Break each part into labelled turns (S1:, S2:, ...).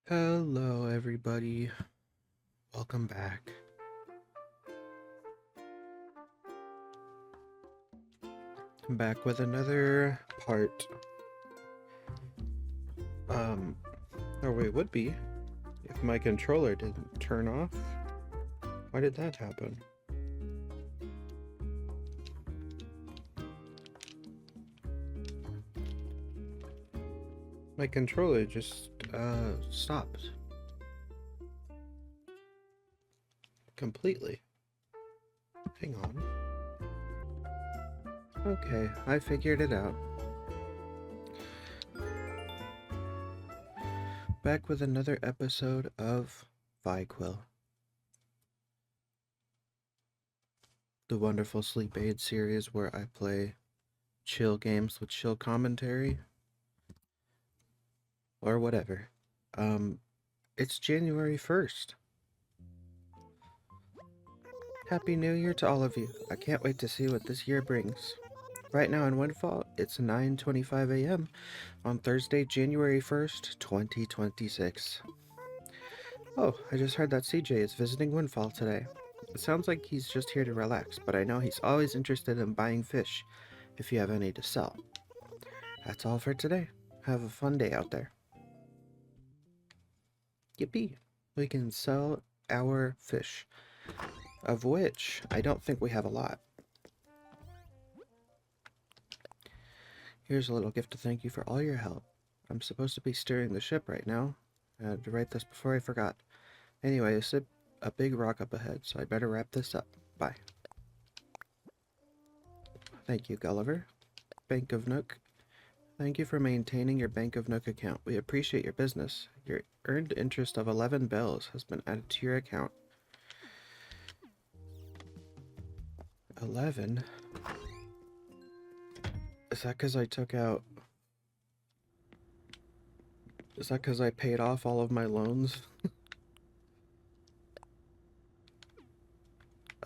S1: Hello, everybody. Welcome back. I'm back with another part. Um, or we would be if my controller didn't turn off. Why did that happen? My controller just, stopped. Completely. Hang on. Okay, I figured it out. Back with another episode of VyQuil, the wonderful sleep aid series where I play chill games with chill commentary, or whatever. Um, it's January 1st. Happy New Year to all of you. I can't wait to see what this year brings. Right now in Windfall, it's 9:25 a.m. on Thursday, January 1st, 2026. Oh, I just heard that CJ is visiting Windfall today. It sounds like he's just here to relax, but I know he's always interested in buying fish if you have any to sell. That's all for today. Have a fun day out there. Yippee! We can sell our fish, of which I don't think we have a lot. Here's a little gift to thank you for all your help. I'm supposed to be steering the ship right now. I had to write this before I forgot. Anyway, it's a big rock up ahead, so I better wrap this up. Bye. Thank you, Gulliver. Bank of Nook. Thank you for maintaining your Bank of Nook account. We appreciate your business. Your earned interest of 11 bells has been added to your account. 11? Is that because I took out... Is that because I paid off all of my loans?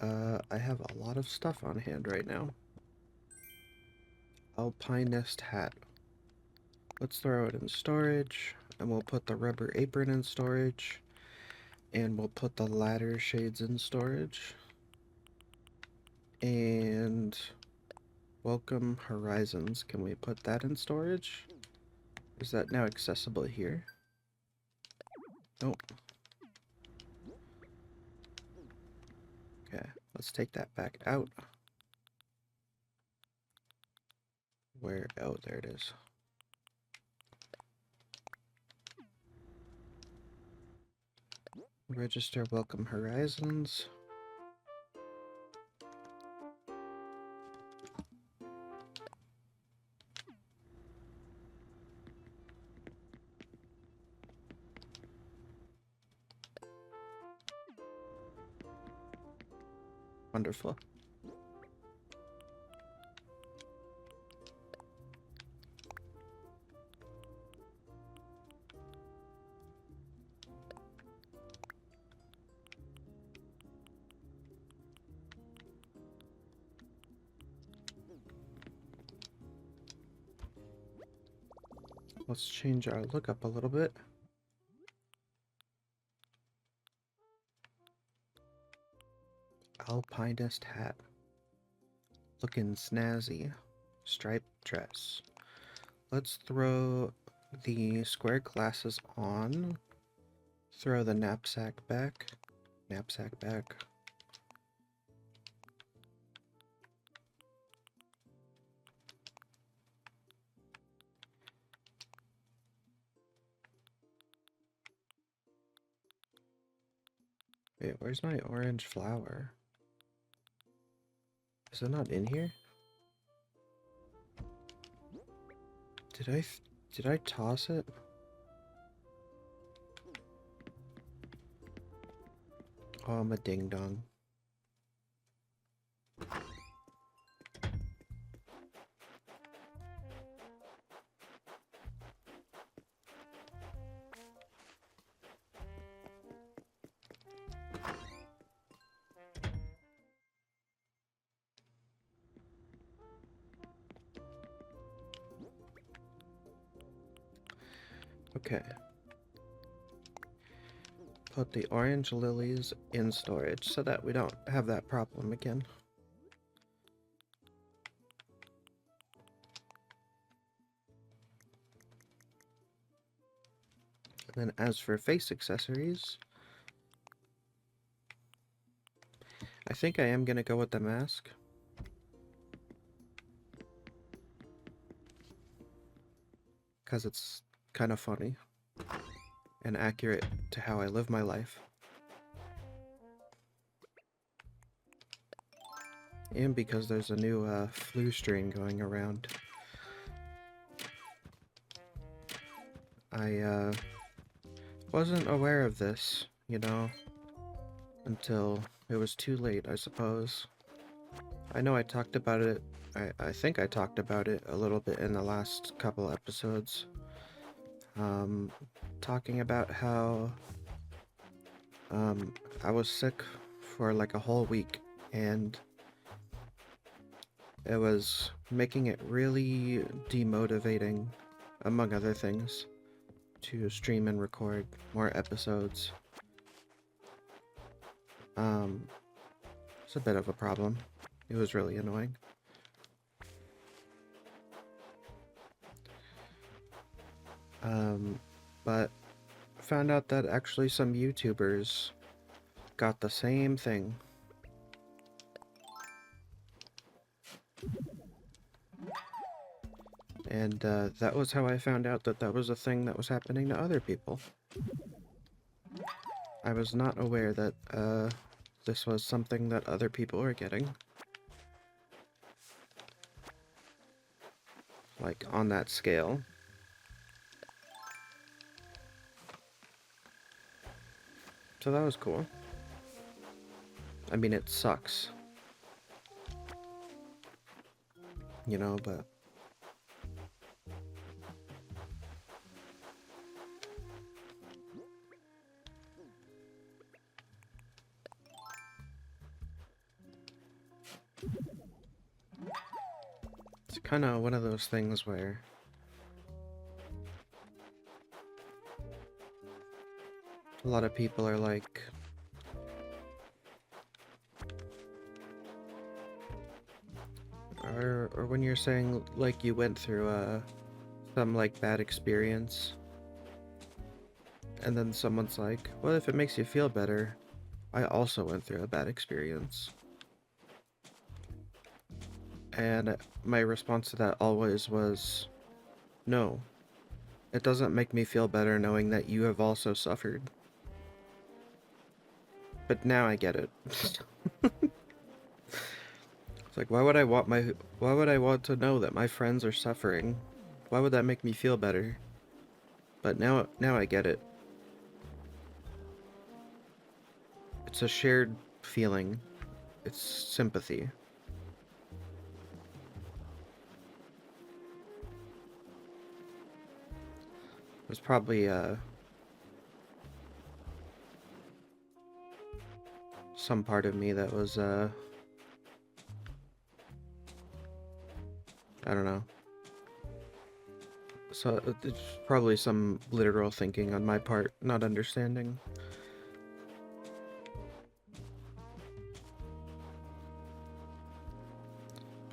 S1: I have a lot of stuff on hand right now. Alpinist hat. Let's throw it in storage, and we'll put the rubber apron in storage, and we'll put the ladder shades in storage, and Welcome Horizons. Can we put that in storage? Is that now accessible here? Nope. Okay, let's take that back out. Where? Oh, there it is. Register Welcome Horizons. Wonderful. Let's change our look up a little bit. Alpinist hat. Looking snazzy. Striped dress. Let's throw the square glasses on. Throw the knapsack back. Knapsack back. Wait, where's my orange flower? Is it not in here? Did I toss it? Oh, I'm a ding dong. Okay. put the orange lilies in storage so that we don't have that problem again. And then as for face accessories, I think I am going to go with the mask. Because it's kind of funny and accurate to how I live my life. And because there's a new flu strain going around. I wasn't aware of this, you know, until it was too late, I suppose. I know I talked about it, I think I talked about it a little bit in the last couple episodes. Talking about how I was sick for like a whole week, and it was making it really demotivating, among other things, to stream and record more episodes. It's a bit of a problem. It was really annoying. But found out that actually some YouTubers got the same thing. And that was how I found out that that was a thing that was happening to other people. I was not aware that this was something that other people were getting. Like, on that scale. So that was cool. I mean, it sucks. You know, but... it's kind of one of those things where... a lot of people are like... Or when you're saying, like, you went through some, like, bad experience, and then someone's like, well, if it makes you feel better, I also went through a bad experience. And my response to that always was, no, it doesn't make me feel better knowing that you have also suffered. But now I get it. It's like, why would I want to know that my friends are suffering? Why would that make me feel better? But now I get it. It's a shared feeling. It's sympathy. There's probably some part of me that was I don't know. So it's probably some literal thinking on my part, not understanding.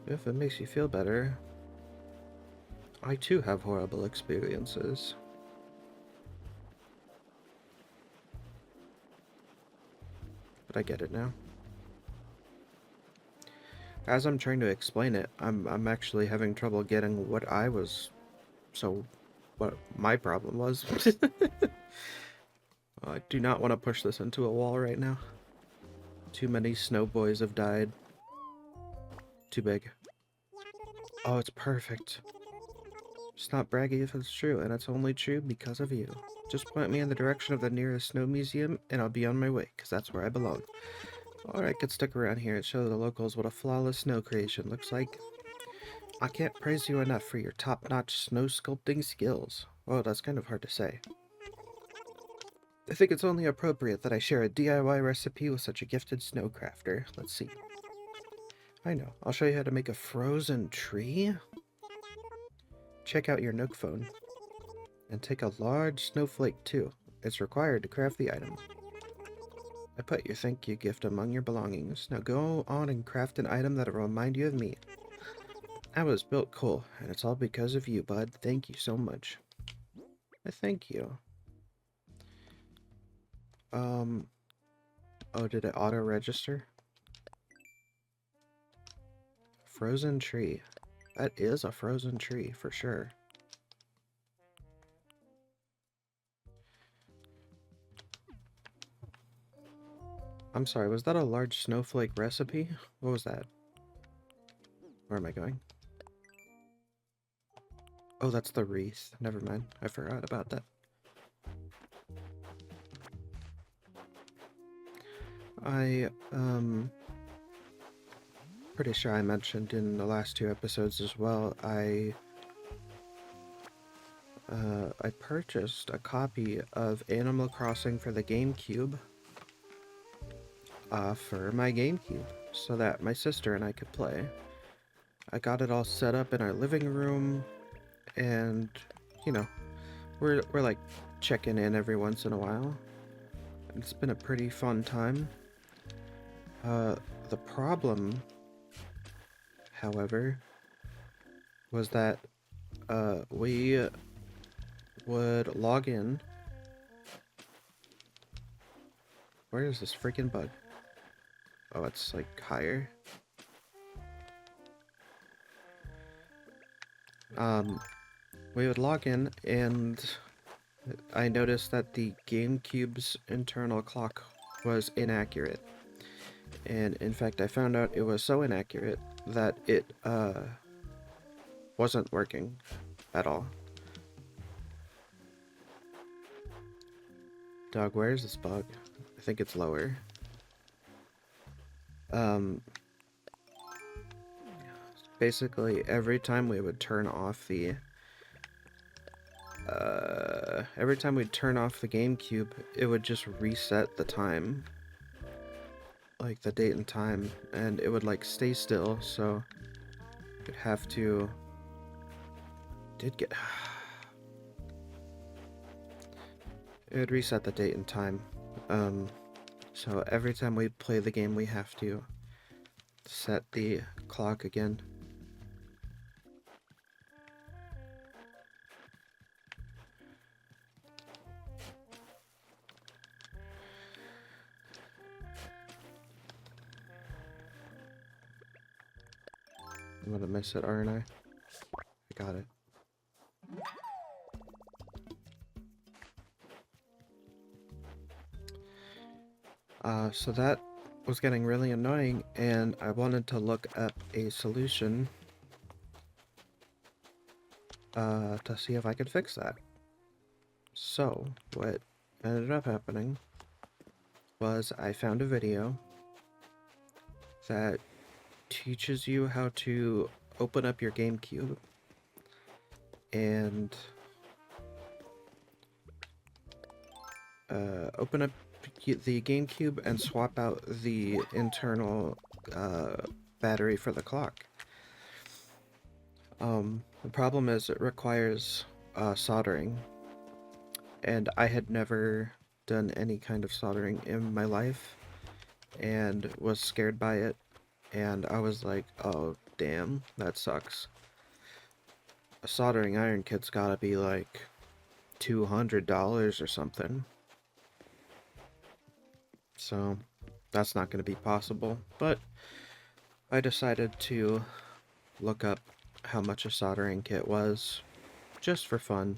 S1: If it makes you feel better, I too have horrible experiences. But I get it now. As I'm trying to explain it, I'm actually having trouble getting what my problem was. I do not want to push this into a wall right now. Too many snow boys have died. Too big. Oh, it's perfect. Just not braggy if it's true, and it's only true because of you. Just point me in the direction of the nearest snow museum, and I'll be on my way, because that's where I belong. Alright, could stick around here and show the locals what a flawless snow creation looks like. I can't praise you enough for your top-notch snow sculpting skills. Well, that's kind of hard to say. I think it's only appropriate that I share a DIY recipe with such a gifted snow crafter. Let's see. I know. I'll show you how to make a frozen tree. Check out your Nook phone. And take a large snowflake, too. It's required to craft the item. I put your thank you gift among your belongings. Now go on and craft an item that'll remind you of me. I was built cool, and it's all because of you, bud. Thank you so much. Thank you. Oh, did it auto-register? Frozen tree. That is a frozen tree, for sure. I'm sorry, was that a large snowflake recipe? What was that? Where am I going? Oh, that's the wreath. Never mind. I forgot about that. Pretty sure I mentioned in the last 2 episodes as well, I purchased a copy of Animal Crossing for the GameCube, for my GameCube, so that my sister and I could play. I got it all set up in our living room, and, you know, we're like checking in every once in a while. It's been a pretty fun time. The problem, however, was that we would log in. Where is this freaking bug? Oh, it's like higher. We would log in, and I noticed that the GameCube's internal clock was inaccurate. And in fact, I found out it was so inaccurate that it wasn't working at all. Dog, where is this bug? I think it's lower. Basically, every time we would turn off the GameCube, it would just reset the time, like the date and time, and it would like stay still, so you'd have to it would reset the date and time. So every time we play the game, we have to set the clock again. I'm gonna miss it, aren't I? I got it. So that was getting really annoying, and I wanted to look up a solution to see if I could fix that. So, what ended up happening was I found a video that teaches you how to open up your GameCube and open up the GameCube and swap out the internal battery for the clock. The problem is it requires soldering, and I had never done any kind of soldering in my life and was scared by it, and I was like, oh damn, that sucks. A soldering iron kit's gotta be like $200 or something. So that's not going to be possible, but I decided to look up how much a soldering kit was, just for fun,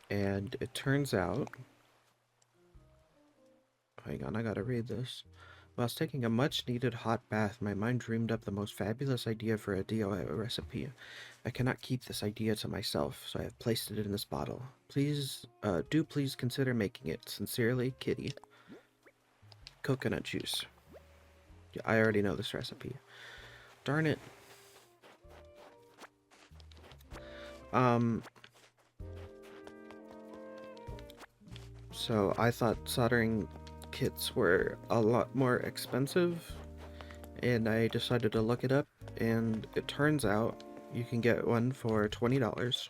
S1: and it turns out, hang on, I gotta read this. Whilst taking a much-needed hot bath, my mind dreamed up the most fabulous idea for a DIY recipe. I cannot keep this idea to myself, so I have placed it in this bottle. Please consider making it. Sincerely, Kitty. Coconut juice. Yeah, I already know this recipe. Darn it. So I thought soldering kits were a lot more expensive, and I decided to look it up, and it turns out you can get one for $20.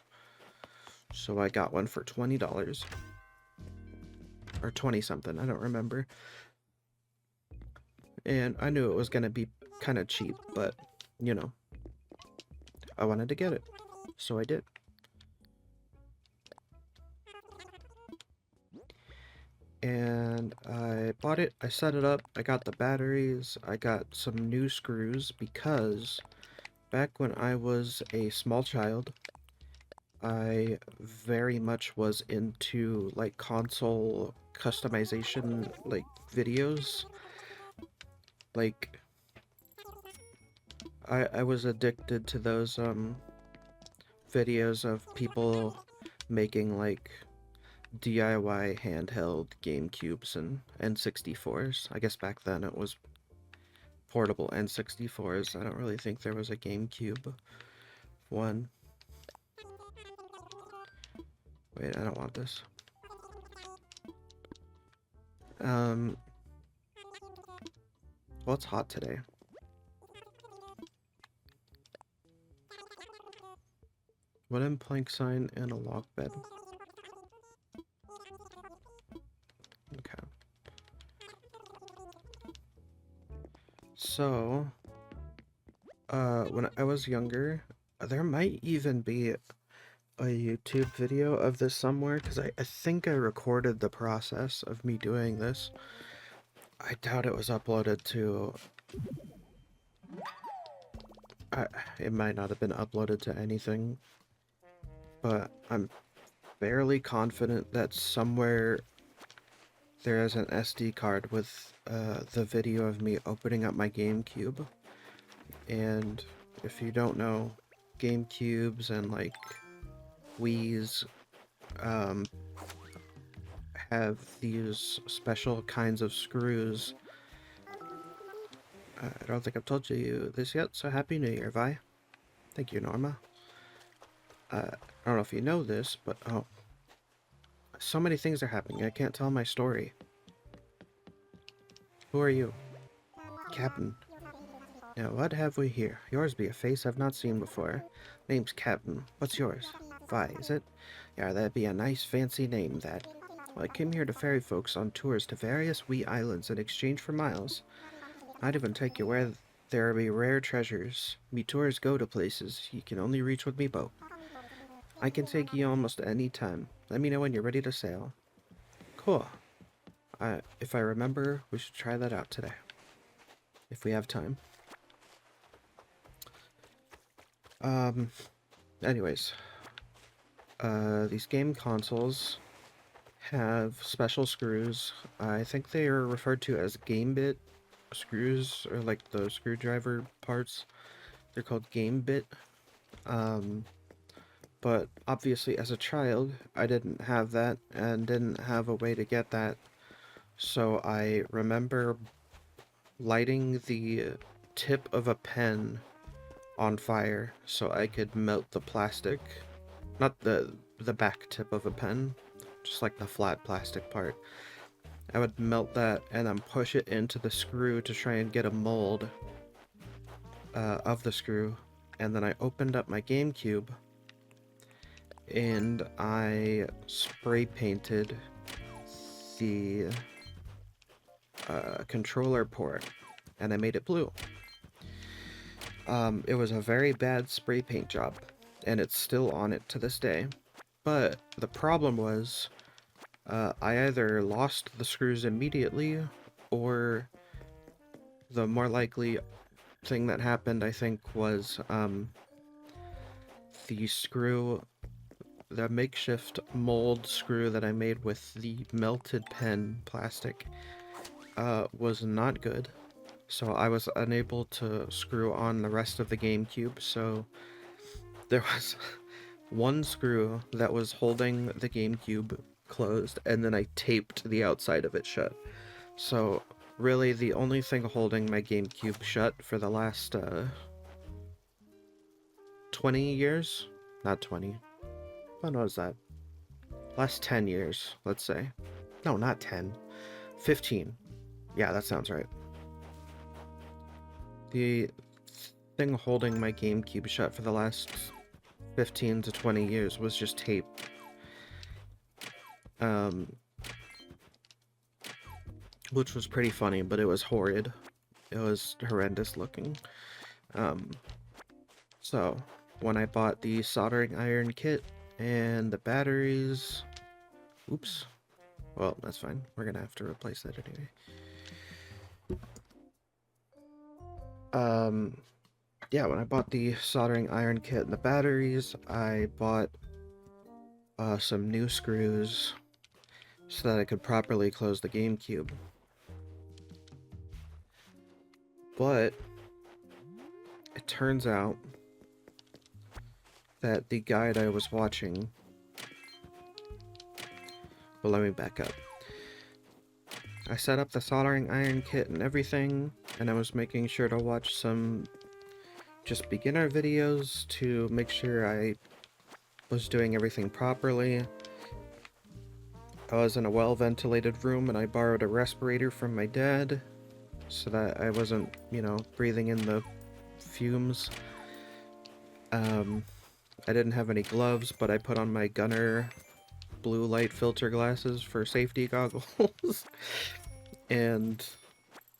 S1: So I got one for $20. or 20 something, I don't remember. And I knew it was gonna be kind of cheap, but you know, I wanted to get it, so I did. And I bought it, I set it up, I got the batteries, I got some new screws because back when I was a small child, I very much was into like console customization like videos. Like I was addicted to those videos of people making like DIY handheld GameCubes and N64s. I guess back then it was portable N64s. I don't really think there was a GameCube one. Wait, I don't want this. Well, it's hot today. Wooden plank sign and a log bed. Okay. So, when I was younger, there might even be a YouTube video of this somewhere, because I think I recorded the process of me doing this. I doubt it was uploaded to... it might not have been uploaded to anything, but I'm fairly confident that somewhere there is an SD card with the video of me opening up my GameCube. And if you don't know, GameCubes and like Wii's have these special kinds of screws. I don't think I've told you this yet, so Happy New Year, Vi. Thank you, Norma. I don't know if you know this, but oh, so many things are happening, I can't tell my story. Who are you? Captain. Now, what have we here? Yours be a face I've not seen before. Name's Captain. What's yours? Vi, is it? Yeah, that'd be a nice fancy name, that. Well, I came here to ferry folks on tours to various Wii islands in exchange for miles. I'd even take you where there be rare treasures. Me tours go to places you can only reach with me boat. I can take you almost any time. Let me know when you're ready to sail. Cool. If I remember, we should try that out today. If we have time. Anyways. These game consoles have special screws. I think they are referred to as game bit screws, or like the screwdriver parts. They're called game bit. But obviously as a child, I didn't have that and didn't have a way to get that. So I remember lighting the tip of a pen on fire so I could melt the plastic. Not the back tip of a pen, just like the flat plastic part. I would melt that and then push it into the screw to try and get a mold of the screw. And then I opened up my GameCube and I spray painted the controller port and I made it blue. It was a very bad spray paint job, and it's still on it to this day. But the problem was, I either lost the screws immediately, or the more likely thing that happened, I think, was the screw, the makeshift mold screw that I made with the melted pen plastic, was not good. So I was unable to screw on the rest of the GameCube, so there was one screw that was holding the GameCube closed, and then I taped the outside of it shut. So really the only thing holding my GameCube shut for the last 20 years? Not 20. When was that? Last 10 years, let's say. No, not 10. 15. Yeah, that sounds right. The thing holding my GameCube shut for the last 15 to 20 years was just tape. which was pretty funny, but it was horrid. It was horrendous looking. So when I bought the soldering iron kit and the batteries, oops, well, that's fine. We're gonna have to replace that anyway. Yeah, when I bought the soldering iron kit and the batteries, I bought some new screws so that I could properly close the GameCube. But it turns out that the guide I was watching... Well, let me back up. I set up the soldering iron kit and everything, and I was making sure to watch some just beginner videos to make sure I was doing everything properly. I was in a well-ventilated room and I borrowed a respirator from my dad so that I wasn't, you know, breathing in the fumes. I didn't have any gloves, but I put on my gunner blue light filter glasses for safety goggles. And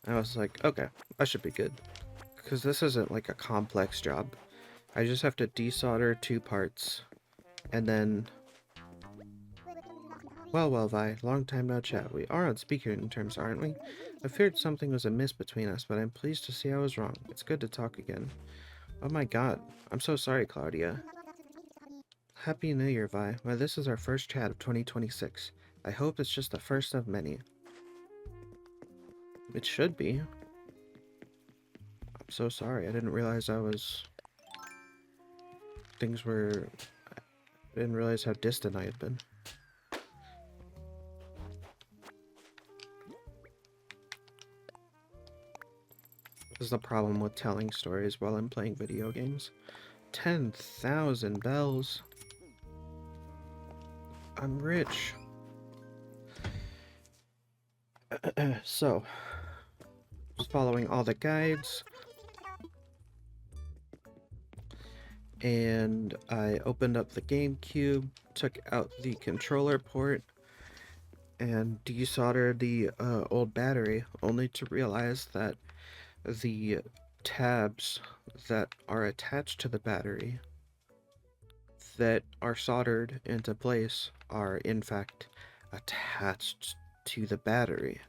S1: I was like, okay, I should be good. Because this isn't like a complex job. I just have to desolder 2 parts. And then... Well, Vi, long time no chat. We are on speaking terms, aren't we? I feared something was amiss between us, but I'm pleased to see I was wrong. It's good to talk again. Oh my god. I'm so sorry, Claudia. Happy New Year, Vi. Well, this is our first chat of 2026. I hope it's just the first of many. It should be. I'm so sorry. I didn't realize I didn't realize how distant I had been. This is the problem with telling stories while I'm playing video games. 10,000 bells. I'm rich. So, just following all the guides. And I opened up the GameCube, took out the controller port, and desoldered the old battery, only to realize that the tabs that are attached to the battery that are soldered into place are in fact attached to the battery.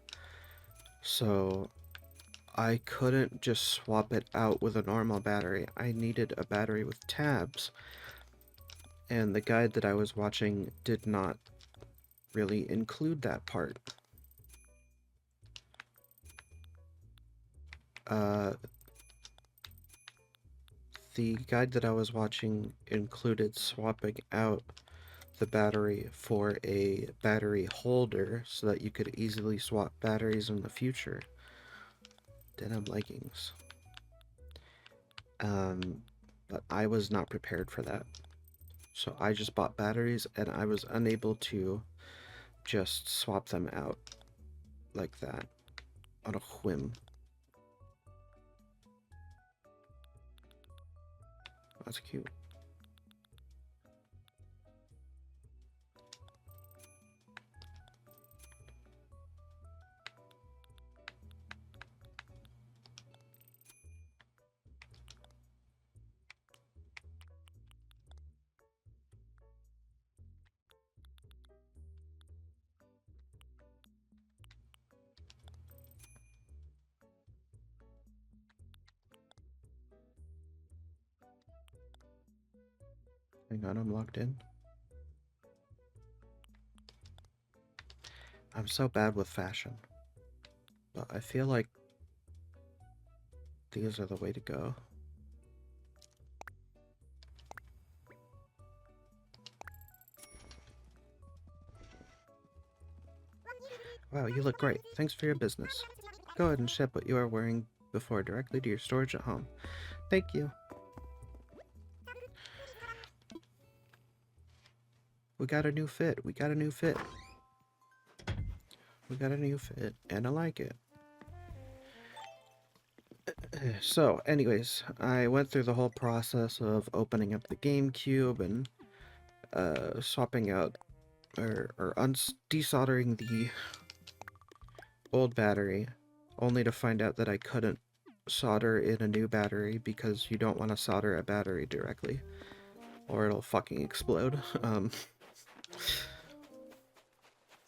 S1: So I couldn't just swap it out with a normal battery. I needed a battery with tabs. And the guide that I was watching did not really include that part. The guide that I was watching included swapping out the battery for a battery holder so that you could easily swap batteries in the future. Denim leggings. But I was not prepared for that. So I just bought batteries and I was unable to just swap them out like that on a whim. That's cute. Hang on, I'm logged in. I'm so bad with fashion, but I feel like these are the way to go. Wow, you look great. Thanks for your business. Go ahead and ship what you are wearing before directly to your storage at home. Thank you. We got a new fit. We got a new fit. We got a new fit, and I like it. So, anyways, I went through the whole process of opening up the GameCube and swapping out or desoldering old battery, only to find out that I couldn't solder in a new battery because you don't want to solder a battery directly, or it'll fucking explode.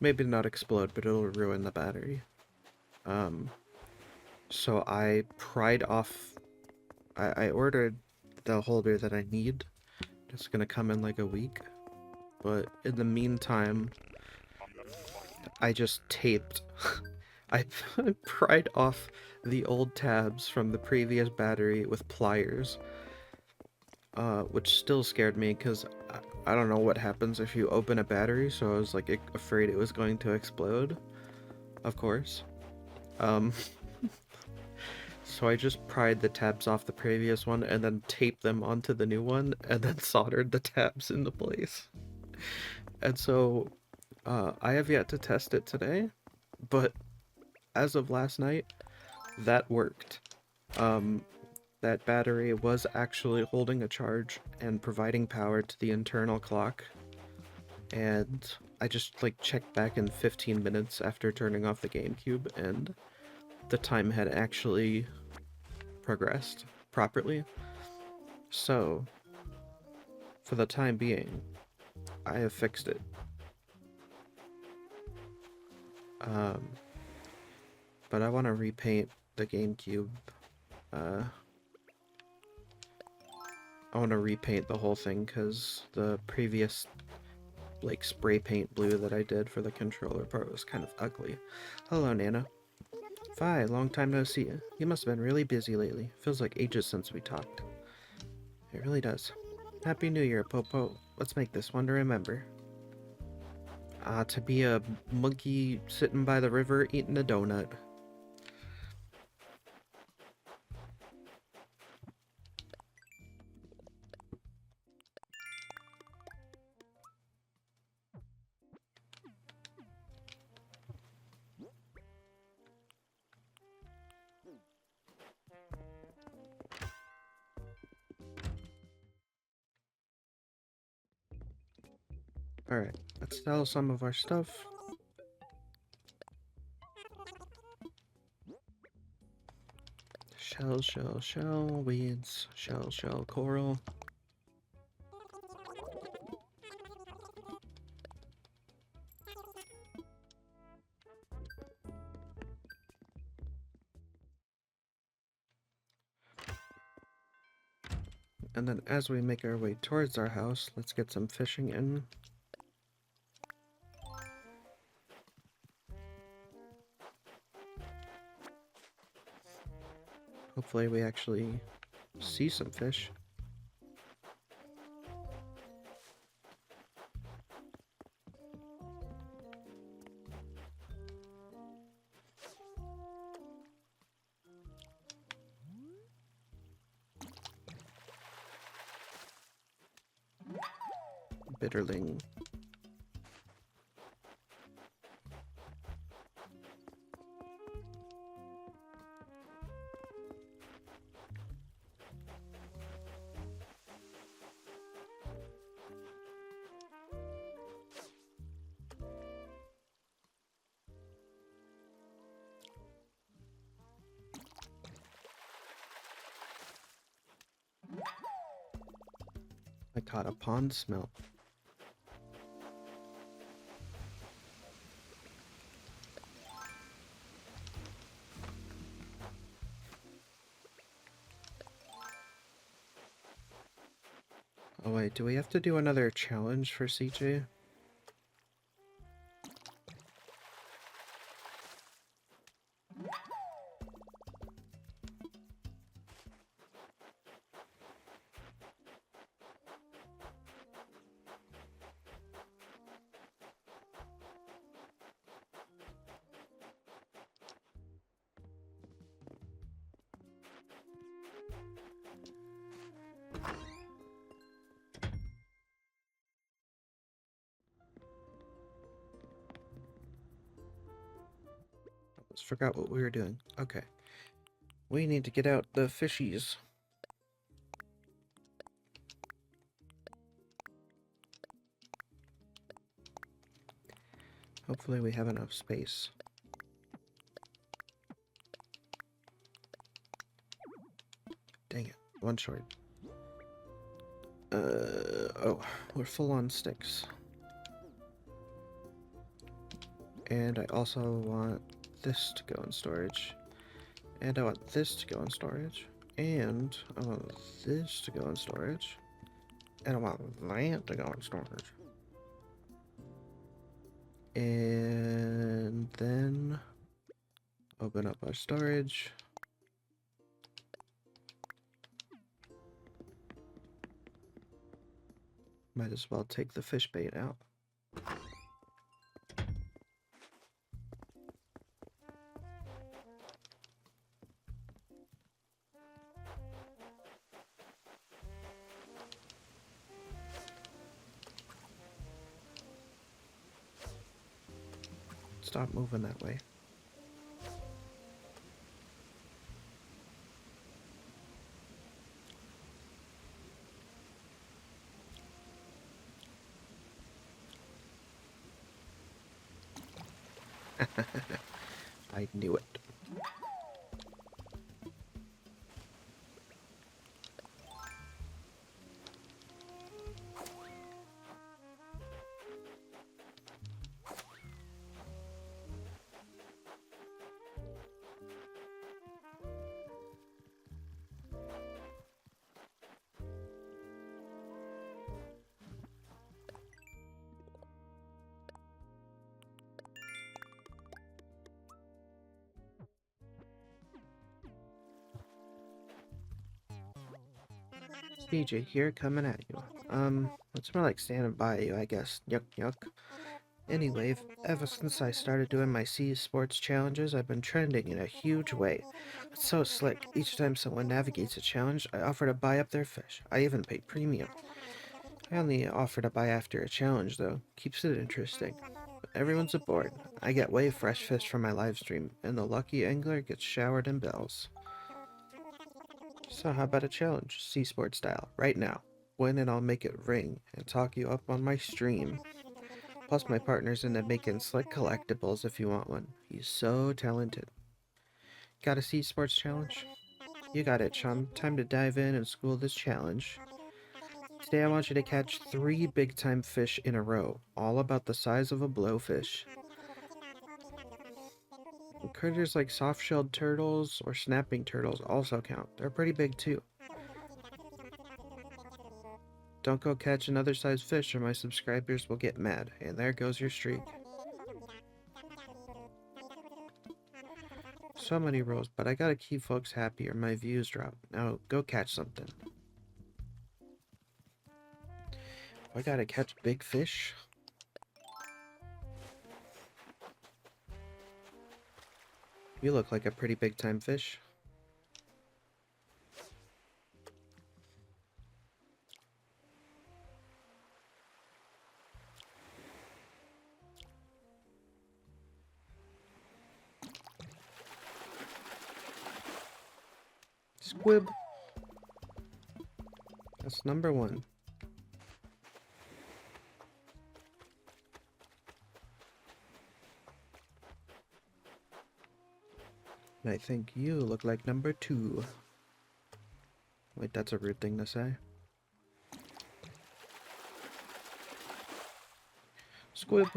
S1: Maybe not explode, but it'll ruin the battery. So I pried off... I ordered the holder that I need. It's gonna come in like a week. But in the meantime, I just taped... I pried off the old tabs from the previous battery with pliers. Which still scared me, because I don't know what happens if you open a battery, so I was like afraid it was going to explode. Of course. So I just pried the tabs off the previous one and then taped them onto the new one and then soldered the tabs into place. And so I have yet to test it today, but as of last night, that worked. That battery was actually holding a charge and providing power to the internal clock. And I just like checked back in 15 minutes after turning off the GameCube, and the time had actually progressed properly. So, for the time being, I have fixed it. But I want to repaint the GameCube. I want to repaint the whole thing because the previous like spray paint blue that I did for the controller part was kind of ugly. Hello, Nana. Vi, long time no see. You must have been really busy lately. Feels like ages since we talked. It really does. Happy New Year, Popo. Let's make this one to remember. To be a monkey sitting by the river eating a donut. Alright, let's sell some of our stuff. Shell, weeds, shell, coral. And then as we make our way towards our house, let's get some fishing in. Hopefully we actually see some fish. Bitterling. I caught a pond smelt. Oh wait, do we have to do another challenge for CJ? Almost forgot what we were doing. Okay. We need to get out the fishies. Hopefully we have enough space. one short. Oh, we're full on sticks. And I also want this to go in storage. And I want this to go in storage. And I want this to go in storage. And I want that to go in storage. And then open up our storage. Might as well take the fish bait out. Stop moving that way. I knew it. CJ here, coming at you. It's more like standing by you, I guess. Yuck, yuck. Anyway, ever since I started doing my sea sports challenges, I've been trending in a huge way. It's so slick. Each time someone navigates a challenge, I offer to buy up their fish. I even pay premium. I only offer to buy after a challenge, though. Keeps it interesting. But everyone's aboard. I get way fresh fish from my live stream, and the lucky angler gets showered in bells. So how about a challenge, sea sport style, right now? Win and I'll make it ring, and talk you up on my stream. Plus my partner's into making slick collectibles if you want one. He's so talented. Got a sea sports challenge? You got it, chum. Time to dive in and school this challenge. Today I want you to catch 3 big-time fish in a row, all about the size of a blowfish. Critters like soft-shelled turtles or snapping turtles also count. They're pretty big too. Don't go catch another size fish or my subscribers will get mad. And there goes your streak. So many rules, but I gotta keep folks happy or my views drop. Now go catch something. I gotta catch big fish. You look like a pretty big time fish. Squib. That's number 1. I think you look like number 2. Wait, that's a rude thing to say. Squib.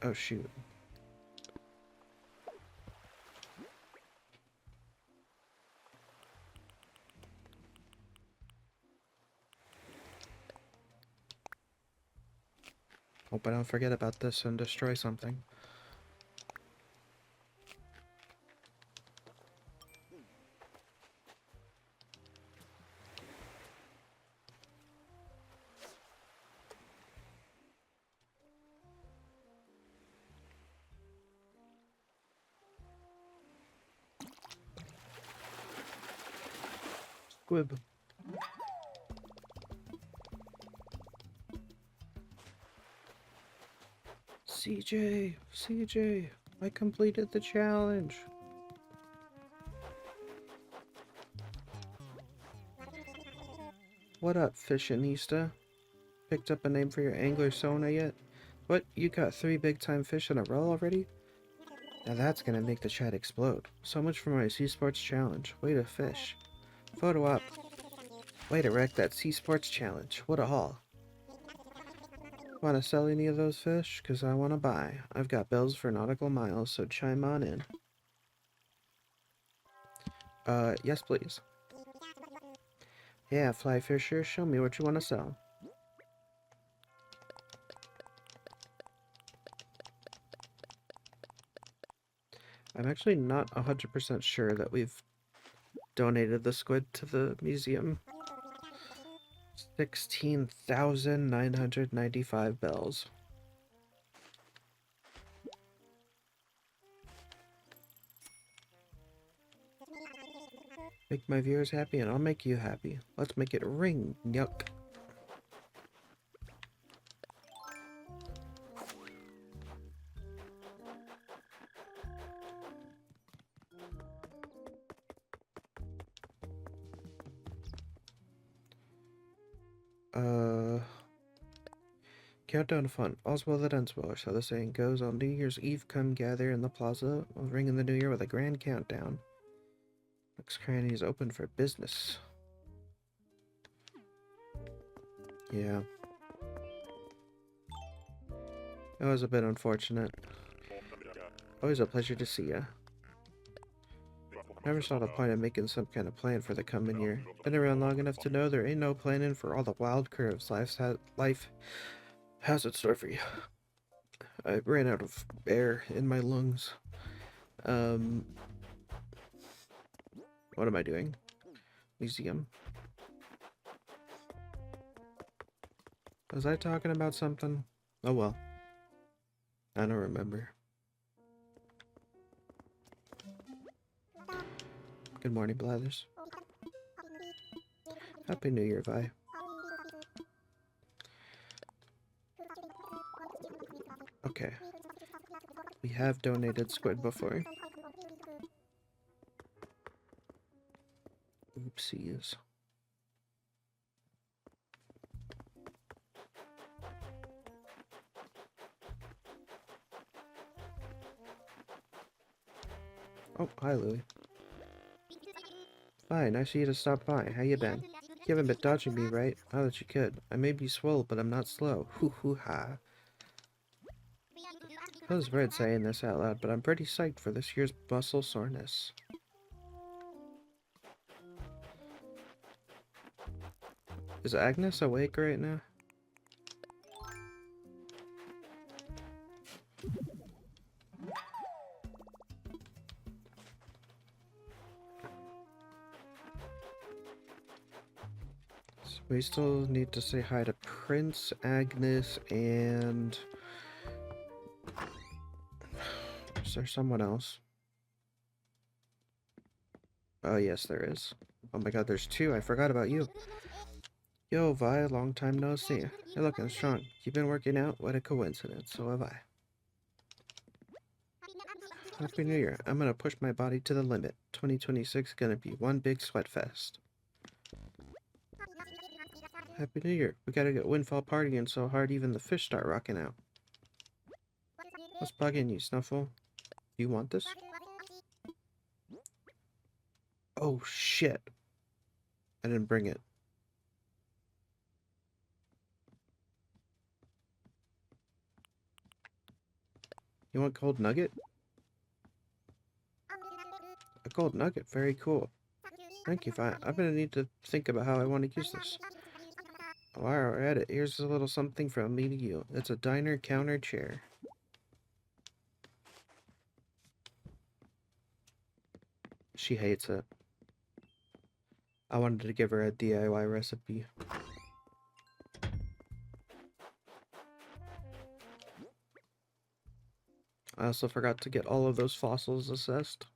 S1: Oh shoot. Hope I don't forget about this and destroy something. Squib. CJ, I completed the challenge. What up, Fashionista? Picked up a name for your angler Sona yet? What, you got 3 big-time fish in a row already? Now that's gonna make the chat explode. So much for my Sea Sports Challenge. Way to fish. Photo up. Way to wreck that Sea Sports Challenge. What a haul. Wanna sell any of those fish? 'Cause I wanna buy. I've got bills for nautical miles, so chime on in. Yes please. Yeah, fly fisher, show me what you wanna sell. I'm actually not 100% sure that we've donated the squid to the museum. 16,995 bells. Make my viewers happy and I'll make you happy. Let's make it ring. Yuck. Countdown to fun. All's well that ends well, or so the saying goes. On New Year's Eve, come gather in the plaza. We'll ring in the new year with a grand countdown. Next cranny is open for business. Yeah. It was a bit unfortunate. Always a pleasure to see ya. Never saw the point of making some kind of plan for the coming year. Been around long enough to know there ain't no planning for all the wild curves life has in store for you. I ran out of air in my lungs. What am I doing? Museum. Was I talking about something? Oh well. I don't remember. Good morning, Blathers. Happy New Year, Vi. Okay. We have donated squid before. Oopsies. Oh, hi, Louie. Hi, nice of you to stop by. How you been? You haven't been dodging me, right? Not that you could. I may be swole, but I'm not slow. Hoo hoo ha. I was weird saying this out loud, but I'm pretty psyched for this year's muscle soreness. Is Agnes awake right now? So we still need to say hi to Prince, Agnes, and... Is there someone else? Oh, yes, there is. Oh my god, there's 2. I forgot about you. Yo, Vi, long time no see. You're looking strong. You been working out? What a coincidence. So have I. Happy New Year. I'm gonna push my body to the limit. 2026 gonna be one big sweat fest. Happy New Year. We gotta get Windfall partying so hard even the fish start rocking out. What's bugging you, Snuffle? You want this? Oh, shit. I didn't bring it. You want gold nugget? A gold nugget. Very cool. Thank you, Vi. I'm gonna need to think about how I want to use this. While we're at it, here's a little something from me to you. It's a diner counter chair. She hates it. I wanted to give her a DIY recipe. I also forgot to get all of those fossils assessed.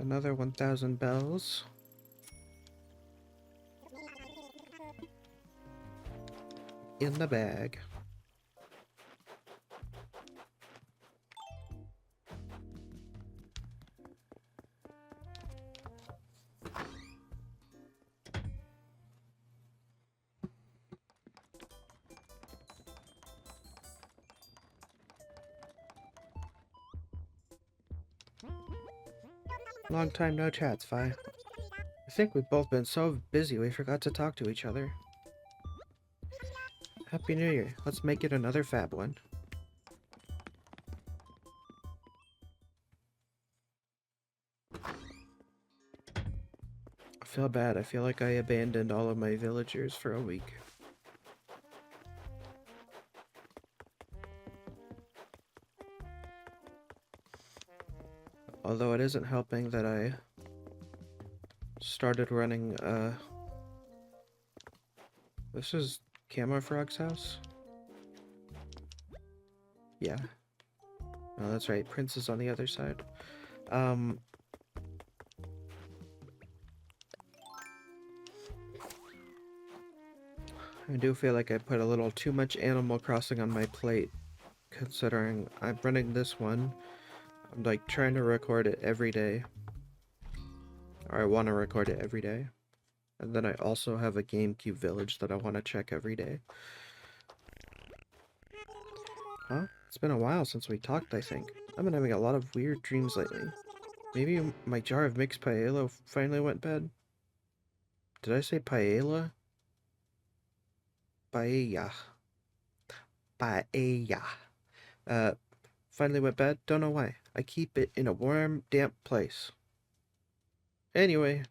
S1: Another 1,000 bells. In the bag. Long time no chats, Vi. I think we've both been so busy we forgot to talk to each other. Happy New Year. Let's make it another fab one. I feel bad. I feel like I abandoned all of my villagers for a week. Although it isn't helping that I started running, this is Camofrog's house? Yeah. No, that's right. Prince is on the other side. I do feel like I put a little too much Animal Crossing on my plate, considering I'm running this one. I'm like trying to record it every day. Or I want to record it every day. And then I also have a GameCube village that I want to check every day. Huh? It's been a while since we talked, I think. I've been having a lot of weird dreams lately. Maybe my jar of mixed paella finally went bad? Did I say paella? Paella. Paella. Finally went bad? Don't know why. I keep it in a warm, damp place. Anyway,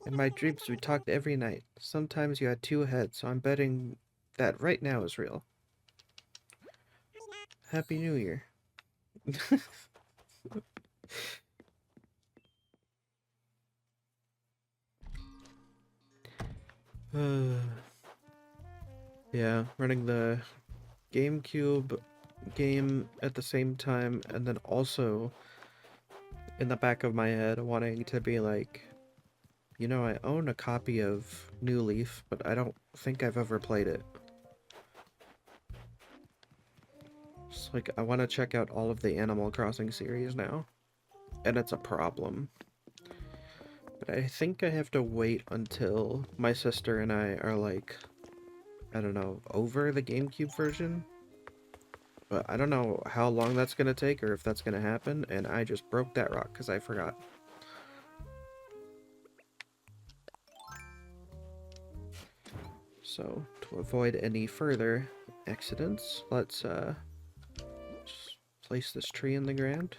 S1: in my dreams we talked every night. Sometimes you had two heads, so I'm betting that right now is real. Happy New Year. Yeah, running the GameCube game at the same time, and then also in the back of my head wanting to be like, you know, I own a copy of New Leaf, but I don't think I've ever played it. It's like, I want to check out all of the Animal Crossing series now, and it's a problem. But I think I have to wait until my sister and I are like, I don't know, over the GameCube version? But I don't know how long that's going to take or if that's going to happen, and I just broke that rock because I forgot. So, to avoid any further accidents, let's just place this tree in the ground.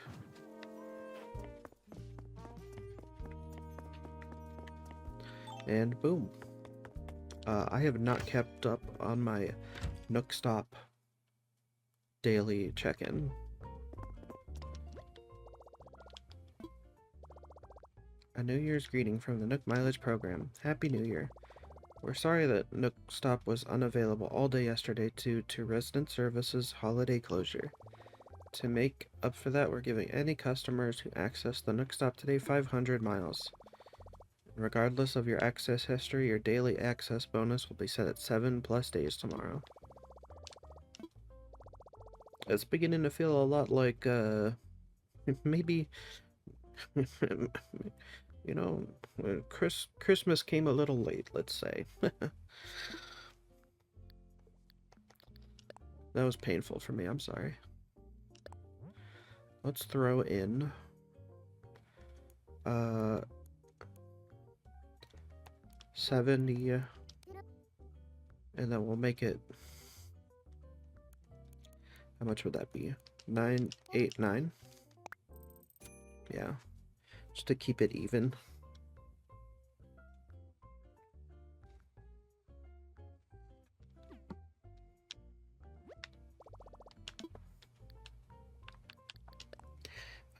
S1: And boom. I have not kept up on my Nook Stop daily check-in. A New Year's greeting from the Nook Mileage Program. Happy New Year. We're sorry that Nook Stop was unavailable all day yesterday due to resident services holiday closure. To make up for that, we're giving any customers who access the Nook Stop today 500 miles. Regardless of your access history, your daily access bonus will be set at 7+ days tomorrow. It's beginning to feel a lot like, maybe, you know, Christmas came a little late, let's say. That was painful for me, I'm sorry. Let's throw in, 70, and then we'll make it, how much would that be? 989? Yeah, just to keep it even.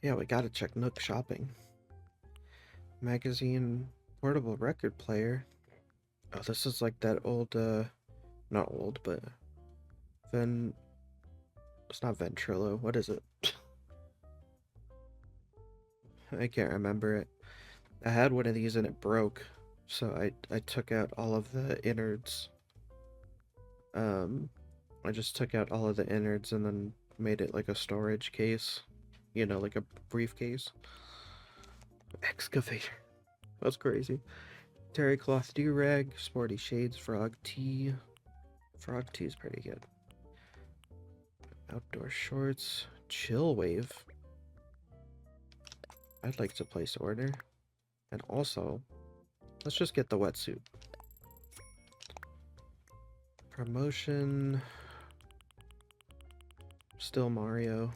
S1: Yeah, we gotta check Nook Shopping. Magazine, portable record player. Oh, this is like that old, not old, but it's not Ventrilo, what is it? I can't remember it. I had one of these and it broke, so I took out all of the innards. Um, I just took out all of the innards and then made it like a storage case. You know, like a briefcase. Excavator. That's crazy. Terry cloth do-rag, sporty shades, frog tea. Frog tea is pretty good. Outdoor shorts, chill wave. I'd like to place order. And also, let's just get the wetsuit. Promotion. Still Mario.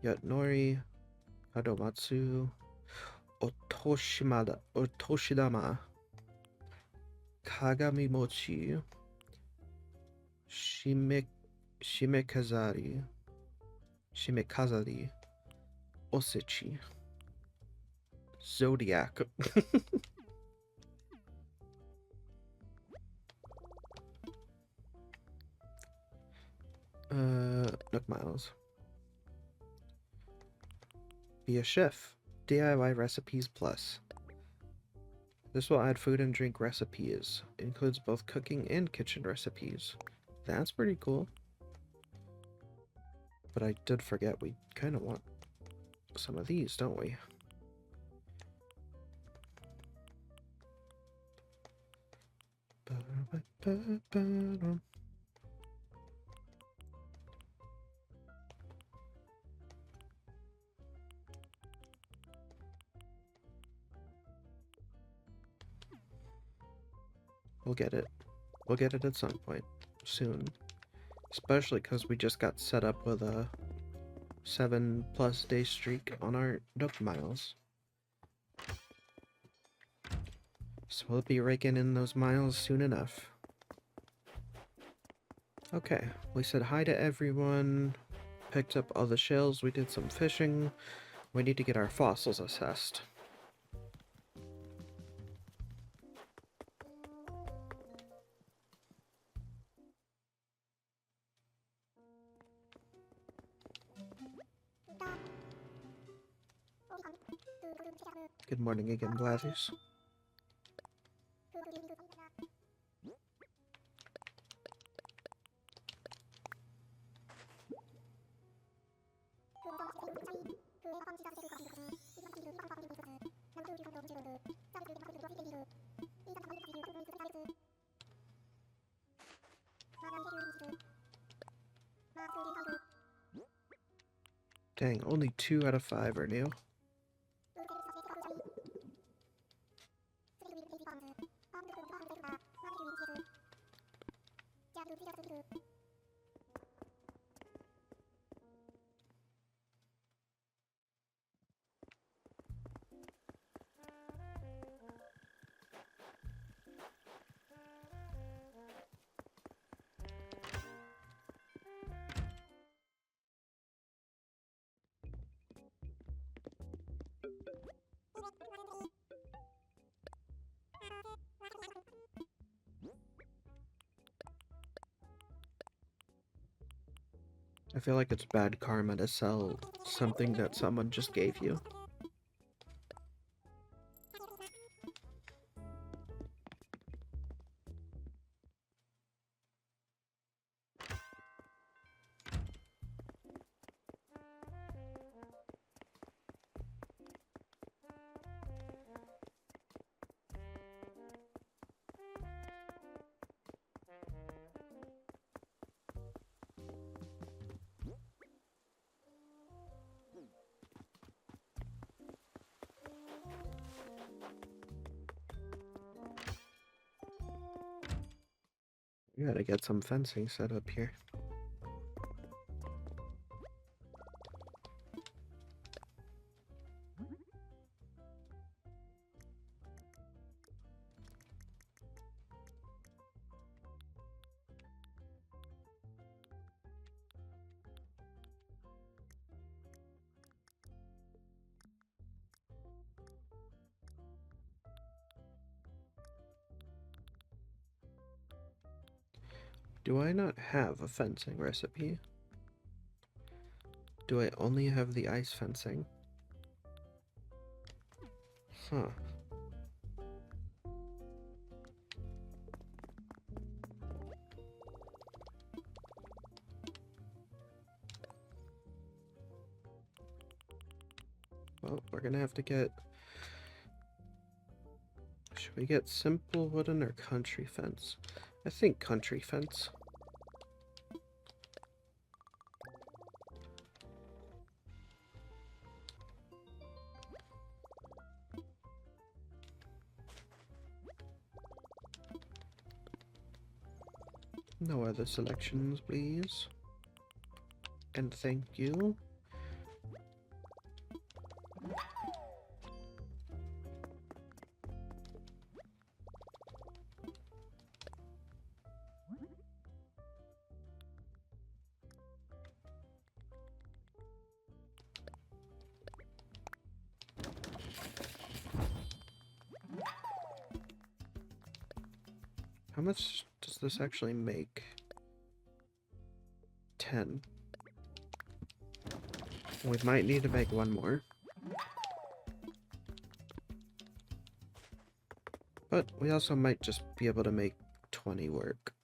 S1: Yatunori. Kadomatsu. Otoshidama. Kagami Mochi. Shimekazari. Osechi. Zodiac. Nook Miles. Be a chef. DIY recipes plus. This will add food and drink recipes. Includes both cooking and kitchen recipes. That's pretty cool. But I did forget we kind of want some of these, don't we? We'll get it. We'll get it at some point. Soon. Especially because we just got set up with a 7+ day streak on our Nook Miles. So we'll be raking in those miles soon enough. Okay, we said hi to everyone. Picked up all the shells. We did some fishing. We need to get our fossils assessed. Good morning again, Glathers. Dang, only 2 out of 5 are new. I feel like it's bad karma to sell something that someone just gave you. We gotta get some fencing set up here. Do I not have a fencing recipe? Do I only have the ice fencing? Huh. Well, we're gonna have to get... Should we get simple wooden or country fence? I think country fence. No other selections, please. And thank you. How much does this actually make? 10. We might need to make one more. But we also might just be able to make 20 work.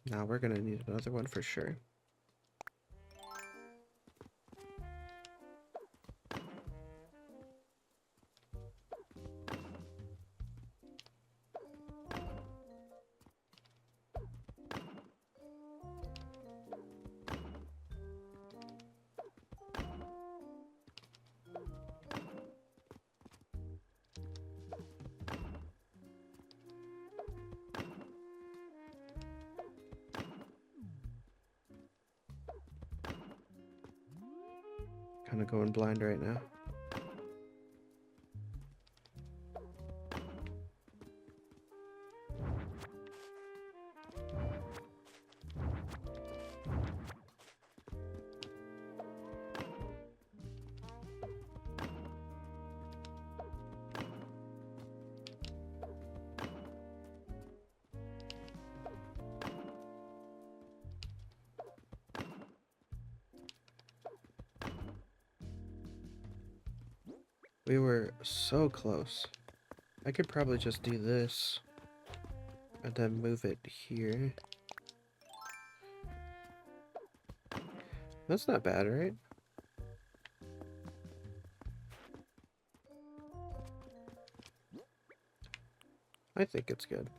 S1: Now we're gonna need another one for sure. Kind of going blind right now. We were so close. I could probably just do this and then move it here. That's not bad, right? I think it's good.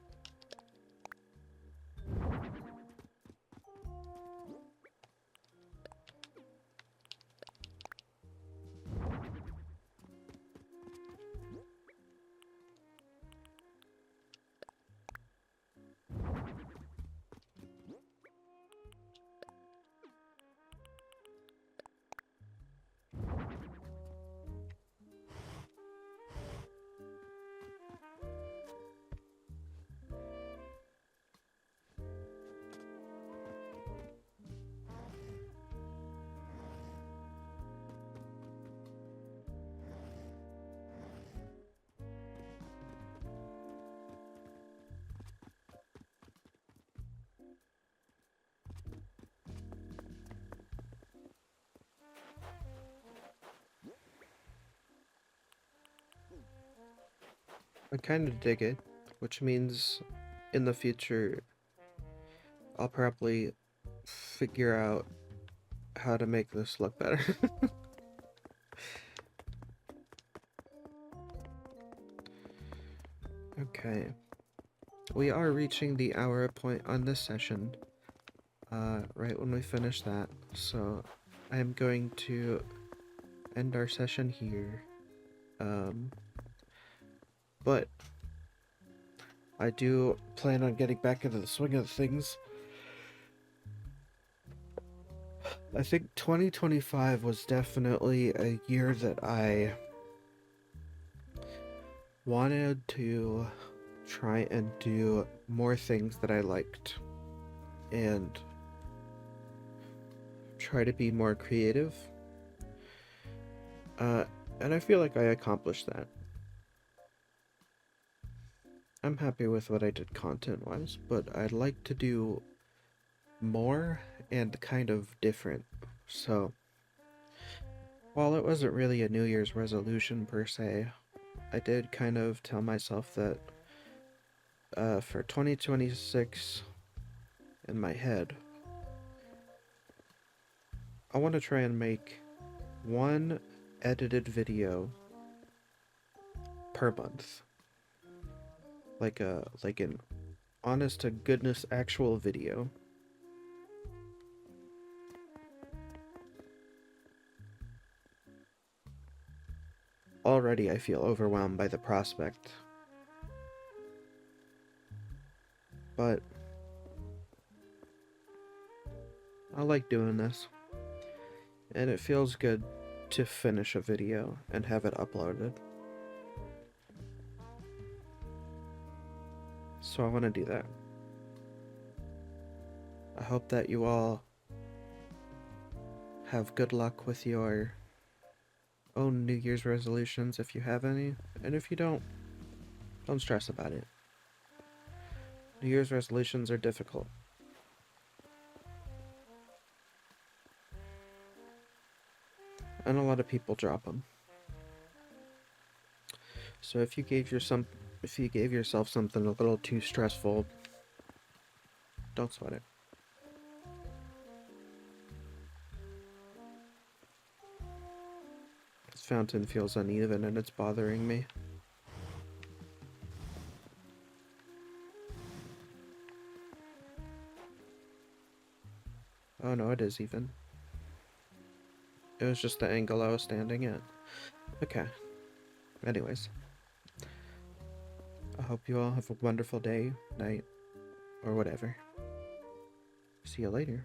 S1: I kind of dig it, which means in the future I'll probably figure out how to make this look better. Okay. We are reaching the hour point on this session, right when we finish that, so I am going to end our session here. But I do plan on getting back into the swing of things. I think 2025 was definitely a year that I wanted to try and do more things that I liked and try to be more creative. And I feel like I accomplished that. I'm happy with what I did content-wise, but I'd like to do more and kind of different. So, while it wasn't really a New Year's resolution per se, I did kind of tell myself that for 2026 in my head, I want to try and make one edited video per month. Like an honest to goodness actual video. Already I feel overwhelmed by the prospect. But I like doing this. And it feels good to finish a video and have it uploaded. So I want to do that. I hope that you all have good luck with your own New Year's resolutions if you have any. And if you don't stress about it. New Year's resolutions are difficult. And a lot of people drop them. So if you gave yourself something a little too stressful, don't sweat it. This fountain feels uneven and it's bothering me. Oh no, it is even. It was just the angle I was standing at. Okay. Anyways. I hope you all have a wonderful day, night, or whatever. See you later.